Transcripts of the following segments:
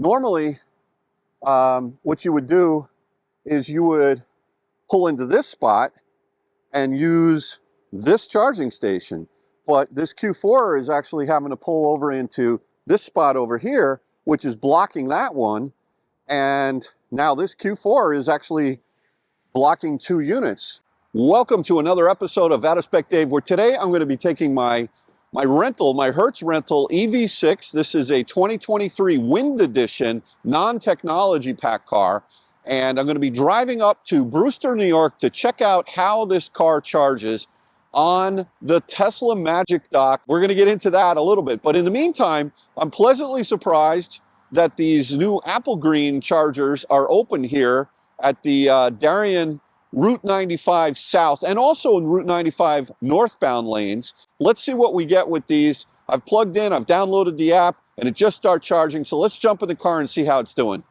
Normally, what you would do is you would pull into this spot and use this charging station. But this Q4 is actually having to pull over into this spot over here, which is blocking that one. And now this Q4 is actually blocking 2 units. Welcome to another episode of Vataspec Dave, where today I'm going to be taking my Hertz rental EV6. This is a 2023 Wind Edition non-technology pack car. And I'm going to be driving up to Brewster, New York to check out how this car charges on the Tesla Magic Dock. We're going to get into that a little bit. But in the meantime, I'm pleasantly surprised that these new Apple Green chargers are open here at the Darien Route 95 South and also in Route 95 northbound lanes. Let's see what we get with these. I've plugged in, I've downloaded the app, and it just started charging. So let's jump in the car and see how it's doing.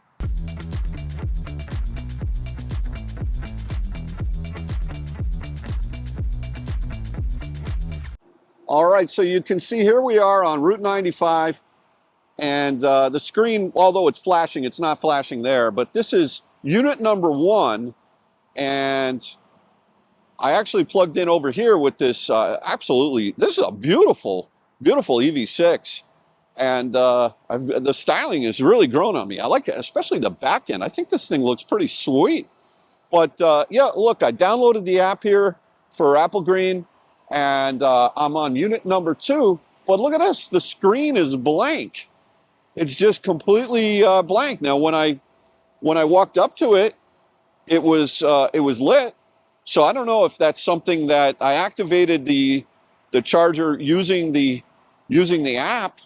All right, so you can see here we are on Route 95, and the screen, although it's flashing, it's not flashing there, but this is unit number 1, and I actually plugged in over here with this, this is a beautiful, beautiful EV6, and the styling has really grown on me. I like it, especially the back end. I think this thing looks pretty sweet. But yeah, look, I downloaded the app here for Apple Green, and I'm on unit number 2, but look at this, the screen is blank. It's just completely blank. Now, when I walked up to it, it was lit. So I don't know if that's something that I activated the charger using the app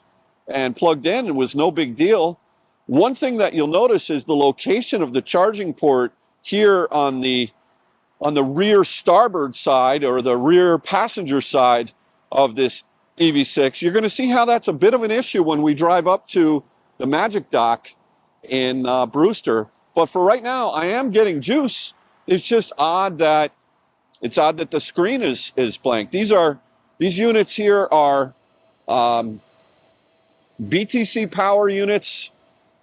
and plugged in. It was no big deal. One thing that you'll notice is the location of the charging port here on the rear starboard side, or the rear passenger side of this EV6. You're going to see how that's a bit of an issue when we drive up to the Magic Dock in Brewster. But for right now, I am getting juice. It's just odd that the screen is blank. These units here are BTC power units,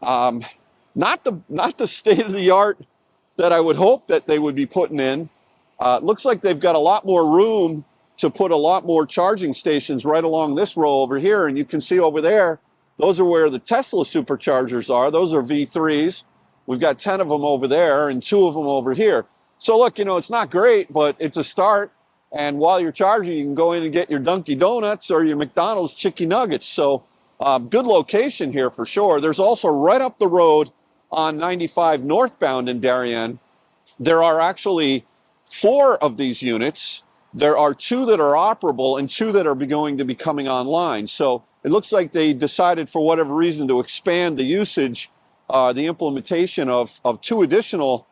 not the state of the art that I would hope that they would be putting in. It looks like they've got a lot more room to put a lot more charging stations right along this row over here. And you can see over there, those are where the Tesla superchargers are. Those are V3s. We've got 10 of them over there and 2 of them over here. So look, you know, it's not great, but it's a start. And while you're charging, you can go in and get your Dunkin' Donuts or your McDonald's chicken nuggets. So good location here for sure. There's also right up the road on 95 northbound in Darien, there are actually 4 of these units. There are 2 that are operable and 2 that are going to be coming online. So it looks like they decided for whatever reason to expand the usage, the implementation of 2 additional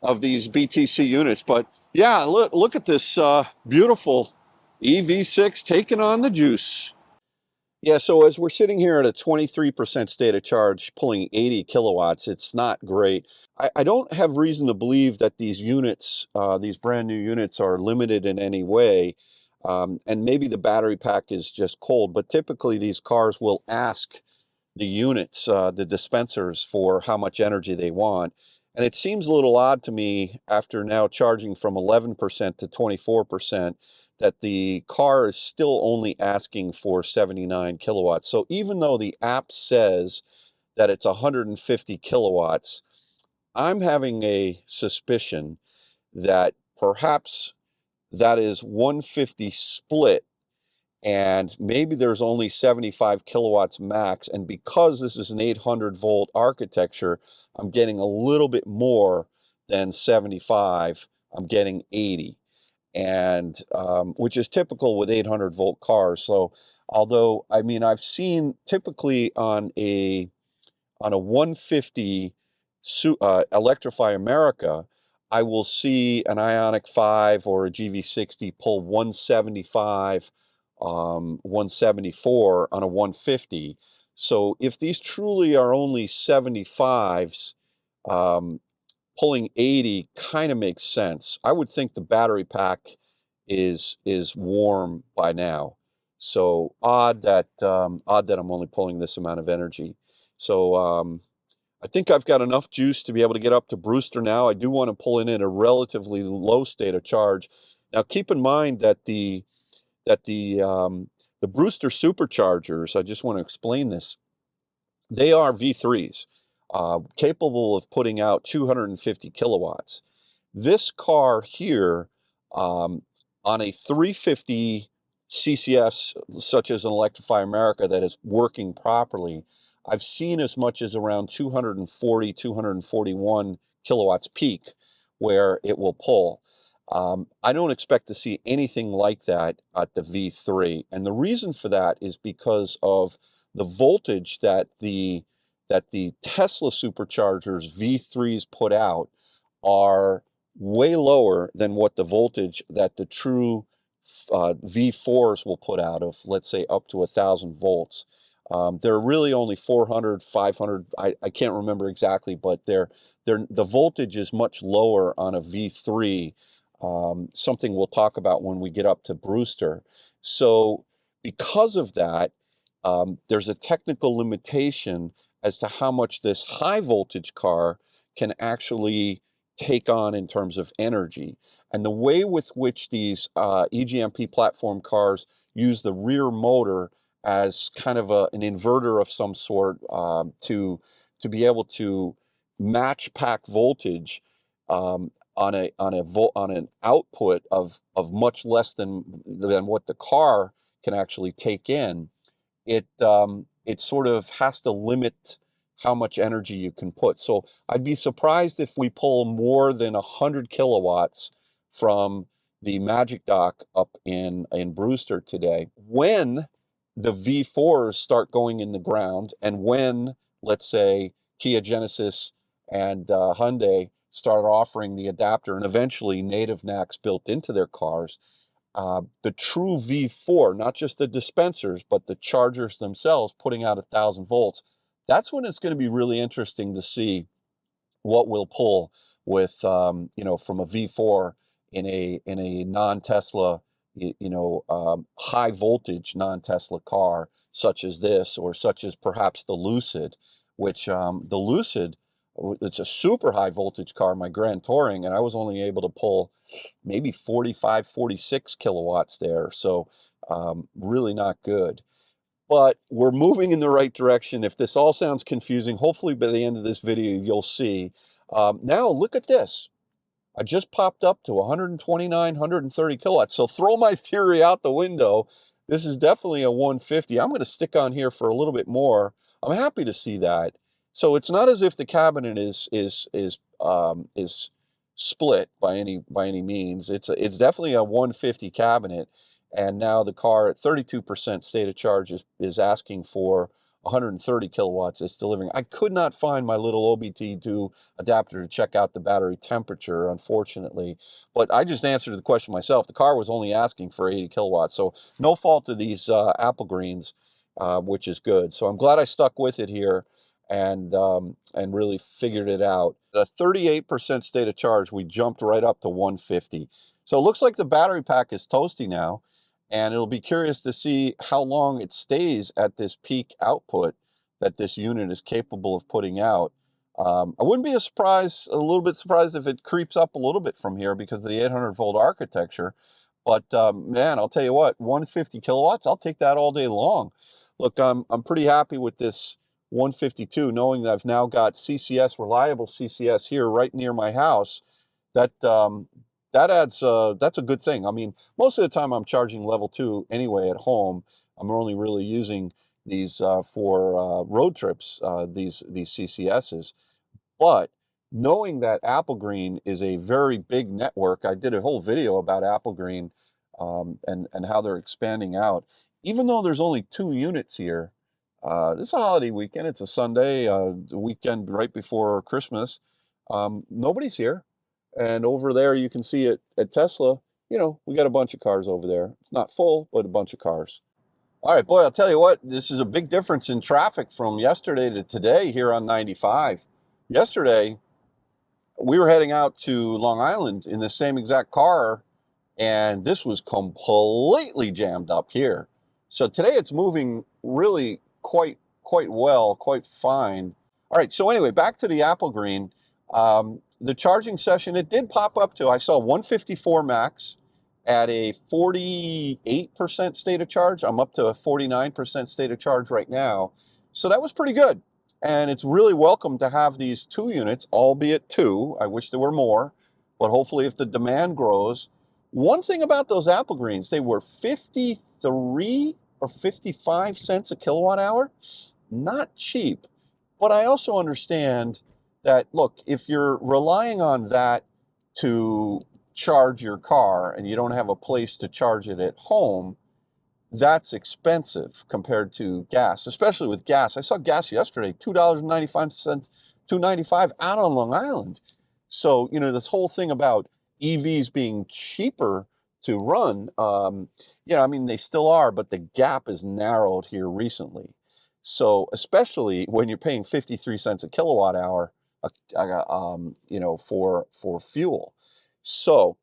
of these BTC units. But yeah, look at this beautiful EV6 taking on the juice. Yeah, so as we're sitting here at a 23% state of charge, pulling 80 kilowatts, it's not great. I don't have reason to believe that these units, these brand new units, are limited in any way. And maybe the battery pack is just cold, but typically these cars will ask the units, the dispensers, for how much energy they want. And it seems a little odd to me, after now charging from 11% to 24%, that the car is still only asking for 79 kilowatts. So even though the app says that it's 150 kilowatts, I'm having a suspicion that perhaps that is 150 split, and maybe there's only 75 kilowatts max. And because this is an 800 volt architecture, I'm getting a little bit more than 75. I'm getting 80. And which is typical with 800 volt cars. So although, I mean, I've seen typically on a 150 Electrify America, I will see an Ioniq 5 or a GV60 pull 175, 174 on a 150. So if these truly are only 75s, pulling 80 kind of makes sense. I would think the battery pack is warm by now. So odd that I'm only pulling this amount of energy. So I think I've got enough juice to be able to get up to Brewster now. I do want to pull in at a relatively low state of charge. Now, keep in mind that the Brewster superchargers, I just want to explain this, they are V3s, capable of putting out 250 kilowatts. This car here, um, on a 350 CCS, such as an Electrify America that is working properly, I've seen as much as around 240, 241 kilowatts peak where it will pull. I don't expect to see anything like that at the V3. And the reason for that is because of the voltage that the Tesla superchargers V3s put out are way lower than what the voltage that the true V4s will put out of, let's say, up to 1,000 volts. They're really only 400, 500, I can't remember exactly, but the voltage is much lower on a V3, something we'll talk about when we get up to Brewster. So because of that, there's a technical limitation as to how much this high voltage car can actually take on in terms of energy. And the way with which these E-GMP platform cars use the rear motor as kind of an inverter of some sort, to be able to match pack voltage, on an output of much less than what the car can actually take in, it sort of has to limit how much energy you can put. So I'd be surprised if we pull more than 100 kilowatts from the Magic Dock up in Brewster today. When the V4s start going in the ground, and when, let's say, Kia Genesis and Hyundai start offering the adapter and eventually native NACS built into their cars, the true V4, not just the dispensers, but the chargers themselves putting out 1,000 volts, that's when it's going to be really interesting to see what will pull with, from a V4 in a non-Tesla, high voltage non-Tesla car such as this, or such as perhaps the Lucid, which the Lucid, it's a super high voltage car, my Grand Touring, and I was only able to pull maybe 45, 46 kilowatts there. So really not good. But we're moving in the right direction. If this all sounds confusing, hopefully by the end of this video, you'll see. Now look at this. I just popped up to 129, 130 kilowatts. So throw my theory out the window. This is definitely a 150. I'm going to stick on here for a little bit more. I'm happy to see that. So it's not as if the cabinet is split by any means. It's definitely a 150 cabinet. And now the car at 32% state of charge is asking for 130 kilowatts. It's delivering. I could not find my little OBD2 adapter to check out the battery temperature, unfortunately. But I just answered the question myself. The car was only asking for 80 kilowatts. So no fault to these Apple Greens, which is good. So I'm glad I stuck with it here and really figured it out. The 38% state of charge, we jumped right up to 150. So it looks like the battery pack is toasty now. And it'll be curious to see how long it stays at this peak output that this unit is capable of putting out. I wouldn't be a little bit surprised if it creeps up a little bit from here because of the 800 volt architecture. But man, I'll tell you what, 150 kilowatts, I'll take that all day long. Look, I'm pretty happy with this 152, knowing that I've now got CCS, reliable CCS here right near my house. That's a good thing. I mean, most of the time I'm charging level 2 anyway at home. I'm only really using these for road trips, these CCSs. But knowing that Apple Green is a very big network, I did a whole video about Apple Green, and how they're expanding out. Even though there's only 2 units here, this holiday weekend, it's a Sunday, the weekend right before Christmas, nobody's here. And over there, you can see it at Tesla, we got a bunch of cars over there. It's not full, but a bunch of cars. All right, boy, I'll tell you what, this is a big difference in traffic from yesterday to today here on 95. Yesterday, we were heading out to Long Island in the same exact car, and this was completely jammed up here. So today it's moving really quite well, quite fine. All right, so anyway, back to the Apple Green. The charging session, it did pop up to, I saw 154 max at a 48% state of charge. I'm up to a 49% state of charge right now. So that was pretty good. And it's really welcome to have these 2 units, albeit 2. I wish there were more, but hopefully if the demand grows. One thing about those Apple Greens, they were 53 or 55 cents a kilowatt hour. Not cheap. But I also understand that, look, if you're relying on that to charge your car and you don't have a place to charge it at home, that's expensive compared to gas, especially with gas. I saw gas yesterday, $2.95, $2.95 out on Long Island. So, you know, this whole thing about EVs being cheaper to run, you know, I mean, they still are, but the gap is narrowed here recently. So, especially when you're paying 53 cents a kilowatt hour, you know, for fuel. So,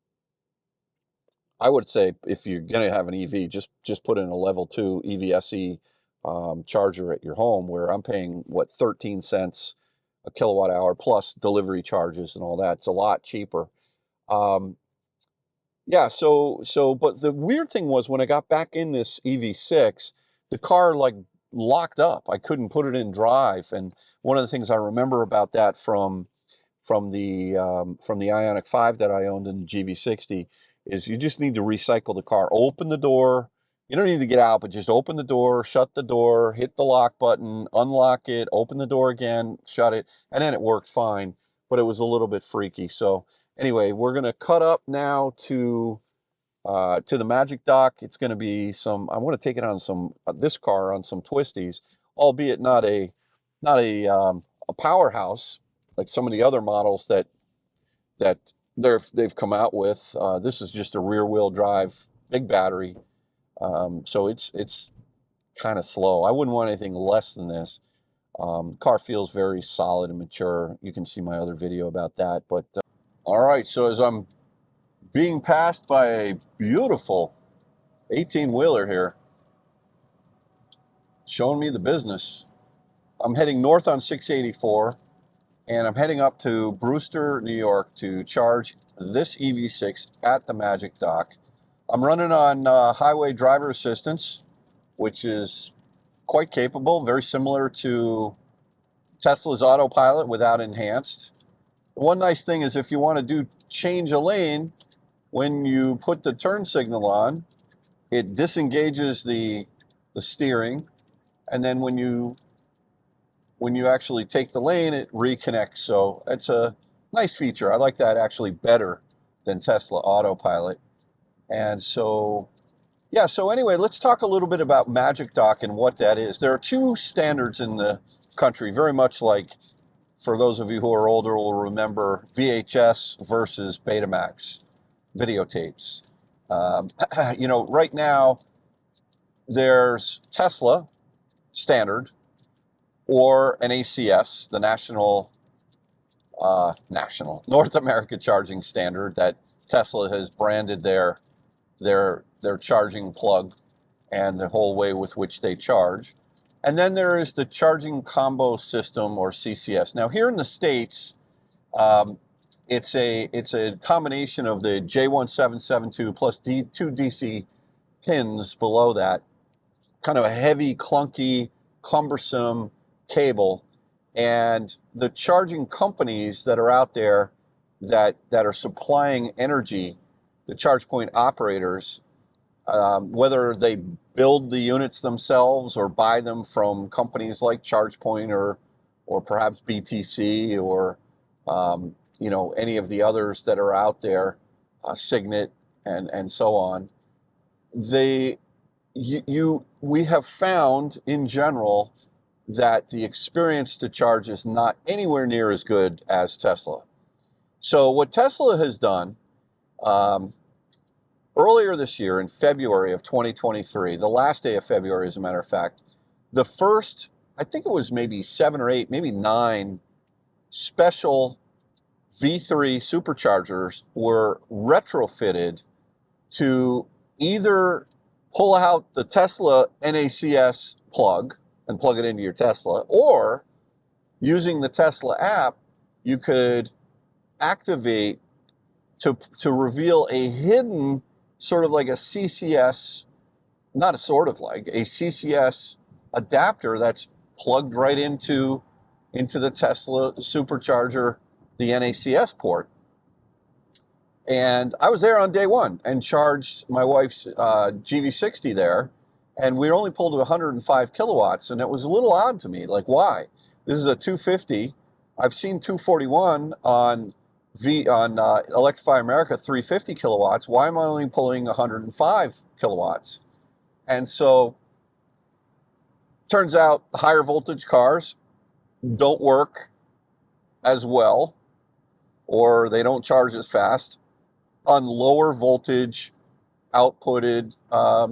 I would say if you're going to have an EV, just put in a level 2 EVSE charger at your home, where I'm paying, what, 13 cents a kilowatt hour plus delivery charges and all that. It's a lot cheaper. Yeah, but the weird thing was when I got back in this EV6, the car like locked up. I couldn't put it in drive. And one of the things I remember about that from the Ioniq 5 that I owned in the GV60 is you just need to recycle the car. Open the door. You don't need to get out, but just open the door, shut the door, hit the lock button, unlock it, open the door again, shut it, and then it worked fine. But it was a little bit freaky. So anyway, we're going to cut up now to the Magic Dock. It's going to be I want to take it on this car on some twisties, albeit not a powerhouse like some of the other models that they've come out with. This is just a rear wheel drive, big battery. So it's kind of slow. I wouldn't want anything less than this. Car feels very solid and mature. You can see my other video about that. But all right, so as I'm being passed by a beautiful 18-wheeler here, showing me the business, I'm heading north on 684, and I'm heading up to Brewster, New York to charge this EV6 at the Magic Dock. I'm running on highway driver assistance, which is quite capable, very similar to Tesla's autopilot without enhanced. One nice thing is if you want to change a lane, when you put the turn signal on, it disengages the steering, and then when you actually take the lane, it reconnects. So it's a nice feature. I like that actually better than Tesla autopilot. And so, yeah, so anyway, let's talk a little bit about Magic Dock and what that is. There are 2 standards in the country, very much like, for those of you who are older will remember, VHS versus Betamax videotapes. You know, right now there's Tesla standard or an ACS, the national North America charging standard that Tesla has branded their charging plug and the whole way with which they charge. And then there is the charging combo system, or CCS. Now here in the States, it's a combination of the J1772 plus 2 DC pins below that, kind of a heavy, clunky, cumbersome cable. And the charging companies that are out there that are supplying energy, the charge point operators, whether they build the units themselves or buy them from companies like ChargePoint or perhaps BTC or you know, any of the others that are out there, Signet and so on, we have found in general that the experience to charge is not anywhere near as good as Tesla. So what Tesla has done, earlier this year in February of 2023, the last day of February as a matter of fact, the first, I think it was maybe 7 or 8, maybe 9 special V3 superchargers were retrofitted to either pull out the Tesla NACS plug and plug it into your Tesla, or using the Tesla app, you could activate to reveal a hidden sort of like a CCS, not a sort of like, a CCS adapter that's plugged right into the Tesla supercharger, the NACS port. And I was there on day one and charged my wife's GV60 there, and we only pulled 105 kilowatts, and it was a little odd to me, like, why? This is a 250. I've seen 241 on Electrify America, 350 kilowatts. Why am I only pulling 105 kilowatts? And so, turns out higher voltage cars don't work as well, or they don't charge as fast on lower voltage outputted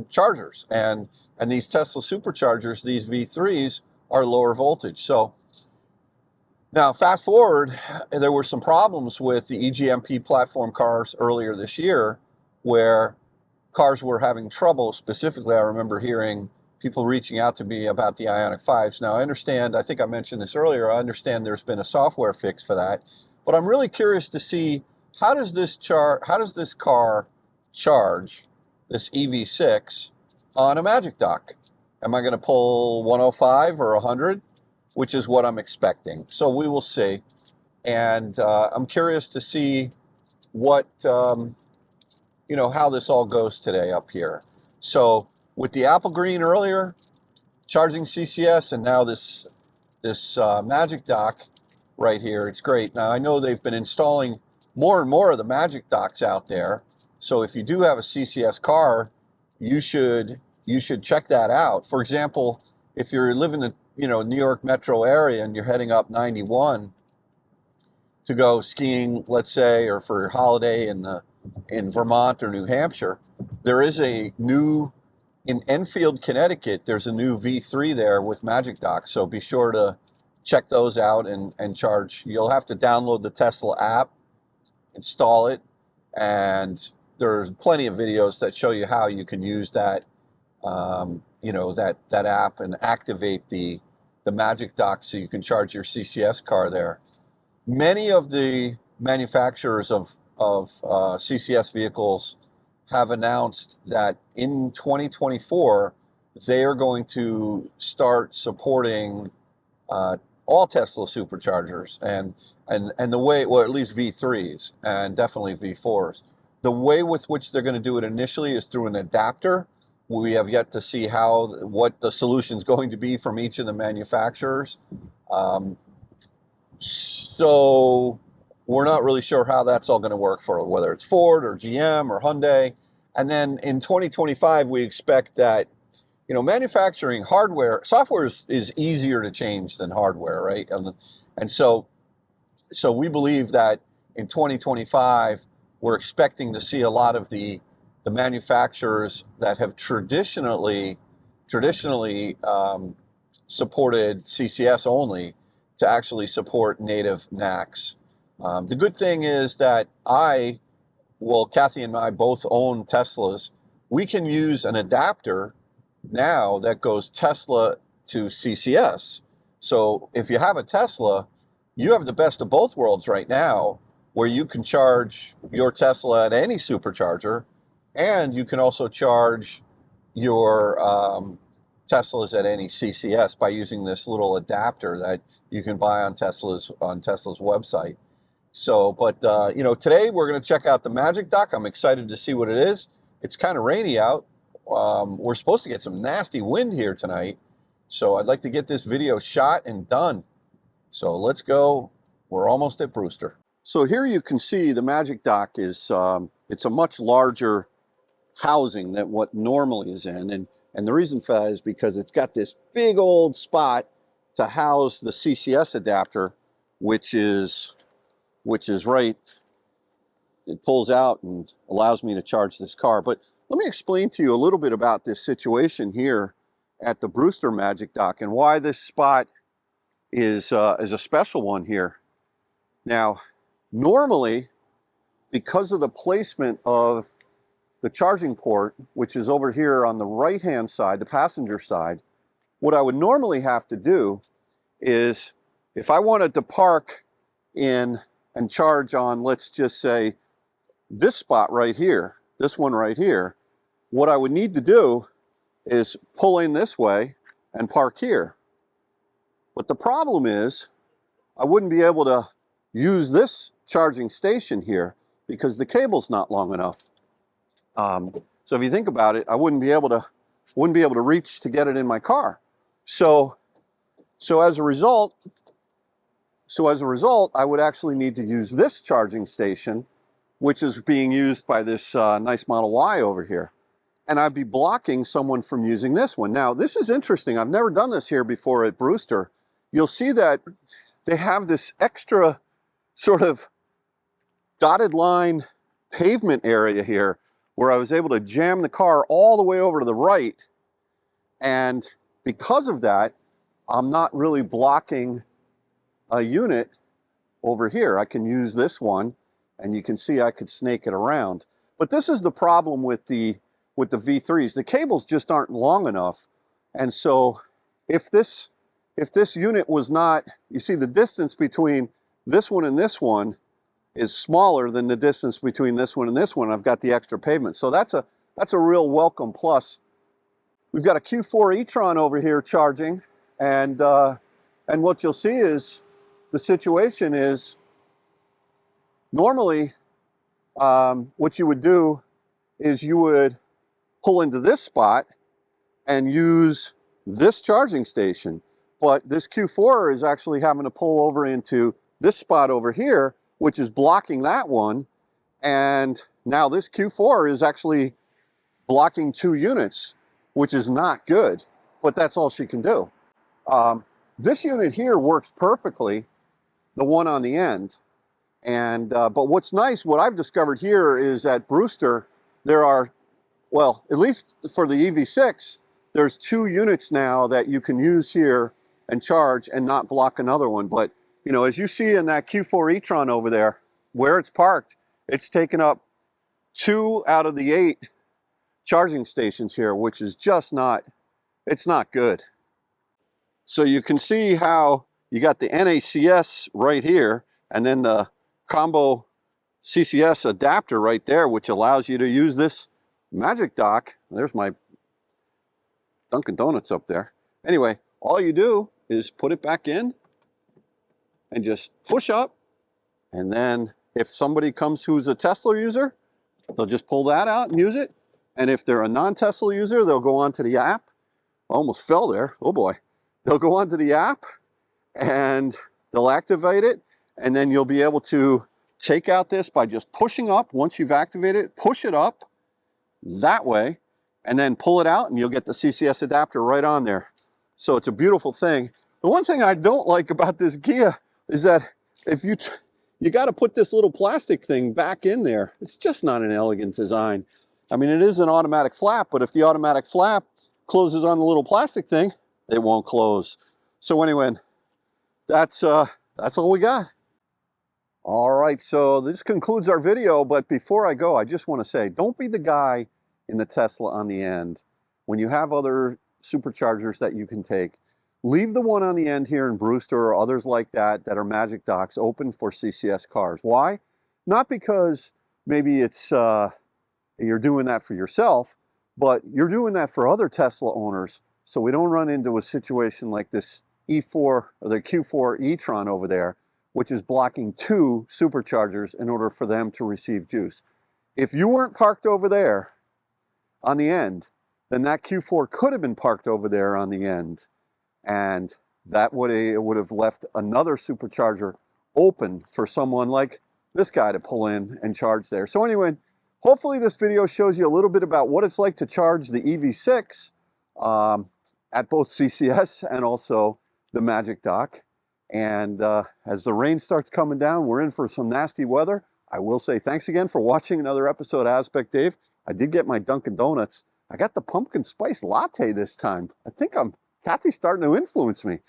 chargers. And these Tesla superchargers, these V3s, are lower voltage. So now fast forward, there were some problems with the E-GMP platform cars earlier this year where cars were having trouble. Specifically, I remember hearing people reaching out to me about the Ioniq 5s. Now I understand, I think I mentioned this earlier, I understand there's been a software fix for that, but I'm really curious to see how does this car charge, this EV6, on a Magic Dock? Am I going to pull 105 or 100, which is what I'm expecting? So we will see. And I'm curious to see what, you know, how this all goes today up here. So with the Apple Green earlier, charging CCS, and now this Magic Dock right here, it's great. Now I know they've been installing more and more of the Magic Docks out there. So if you do have a CCS car, you should check that out. For example, if you're living in the New York metro area and you're heading up 91 to go skiing, let's say, or for your holiday in Vermont or New Hampshire, there is a new, in Enfield, Connecticut, there's a new V3 there with Magic Docks. So be sure to check those out and charge. You'll have to download the Tesla app, install it, and there's plenty of videos that show you how you can use that, that app and activate the Magic Dock so you can charge your CCS car there. Many of the manufacturers of CCS vehicles have announced that in 2024 they are going to start supporting all Tesla superchargers and the way, well, at least V3s and definitely V4s. The way with which they're going to do it initially is through an adapter. We have yet to see what the solution is going to be from each of the manufacturers. So we're not really sure how that's all going to work for whether it's Ford or GM or Hyundai. And then in 2025, we expect that, manufacturing software is easier to change than hardware, right? And so we believe that in 2025, we're expecting to see a lot of the manufacturers that have traditionally supported CCS only to actually support native NACS. The good thing is that Kathy and I both own Teslas. We can use an adapter now that goes Tesla to CCS. So if you have a Tesla, you have the best of both worlds right now, where you can charge your Tesla at any supercharger, and you can also charge your Teslas at any CCS by using this little adapter that you can buy on Tesla's website. So, but today we're going to check out the Magic Dock. I'm excited to see what it is. It's kind of rainy out. We're supposed to get some nasty wind here tonight, so I'd like to get this video shot and done. So let's go. We're almost at Brewster. So here you can see the Magic Dock is it's a much larger housing than what normally is in, and the reason for that is because it's got this big old spot to house the CCS adapter, which is right. It pulls out and allows me to charge this car. But let me explain to you a little bit about this situation here at the Brewster Magic Dock and why this spot is a special one here. Now, normally, because of the placement of the charging port, which is over here on the right-hand side, the passenger side, what I would normally have to do is if I wanted to park in and charge on, let's just say, this spot right here, this one right here, what I would need to do is pull in this way and park here. But the problem is I wouldn't be able to use this charging station here because the cable's not long enough. So if you think about it, I wouldn't be able to reach to get it in my car. So as a result, I would actually need to use this charging station, which is being used by this nice Model Y over here. And I'd be blocking someone from using this one. Now, this is interesting. I've never done this here before at Brewster. You'll see that they have this extra sort of dotted line pavement area here where I was able to jam the car all the way over to the right. And because of that, I'm not really blocking a unit over here. I can use this one, and you can see I could snake it around. But this is the problem with the V3s. The cables just aren't long enough. And so if this unit was not, you see the distance between this one and this one is smaller than the distance between this one and this one. I've got the extra pavement. So that's a real welcome plus. We've got a Q4 e-tron over here charging, and what you'll see is the situation is normally what you would do is you would pull into this spot and use this charging station. But this Q4 is actually having to pull over into this spot over here, which is blocking that one. And now this Q4 is actually blocking 2 units, which is not good, but that's all she can do. This unit here works perfectly, the one on the end. And but what's nice, what I've discovered here is at Brewster, there are, well, at least for the EV6, there's 2 units now that you can use here and charge and not block another one. But, you know, as you see in that Q4 e-tron over there, where it's parked, it's taken up 2 out of the 8 charging stations here, which is just not, it's not good. So you can see how you got the NACS right here, and then the combo CCS adapter right there, which allows you to use this magic dock. There's my Dunkin' Donuts up there. Anyway, all you do is put it back in and just push up. And then if somebody comes who's a Tesla user, they'll just pull that out and use it. And if they're a non-Tesla user, they'll go onto the app. I almost fell there. Oh boy. They'll go onto the app and they'll activate it. And then you'll be able to take out this by just pushing up. Once you've activated it, push it up that way and then pull it out, and you'll get the CCS adapter right on there. So it's a beautiful thing. The one thing I don't like about this Kia is that if you got to put this little plastic thing back in there. It's just not an elegant design. I mean, it is an automatic flap, but if the automatic flap closes on the little plastic thing, it won't close. So anyway, that's all we got. All right, so this concludes our video, but before I go, I just want to say, don't be the guy in the Tesla on the end. When you have other superchargers that you can take, leave the one on the end here in Brewster or others like that that are magic docks open for CCS cars. Why? Not because maybe it's you're doing that for yourself, but you're doing that for other Tesla owners, so we don't run into a situation like this E4 or the Q4 e-tron over there, which is blocking 2 superchargers in order for them to receive juice. If you weren't parked over there on the end, then that Q4 could have been parked over there on the end, and that would have left another supercharger open for someone like this guy to pull in and charge there. So anyway, hopefully this video shows you a little bit about what it's like to charge the EV6 at both CCS and also the Magic Dock. And as the rain starts coming down, we're in for some nasty weather. I will say thanks again for watching another episode of Aspect Dave. I did get my Dunkin' Donuts. I got the pumpkin spice latte this time. I think Kathy's starting to influence me.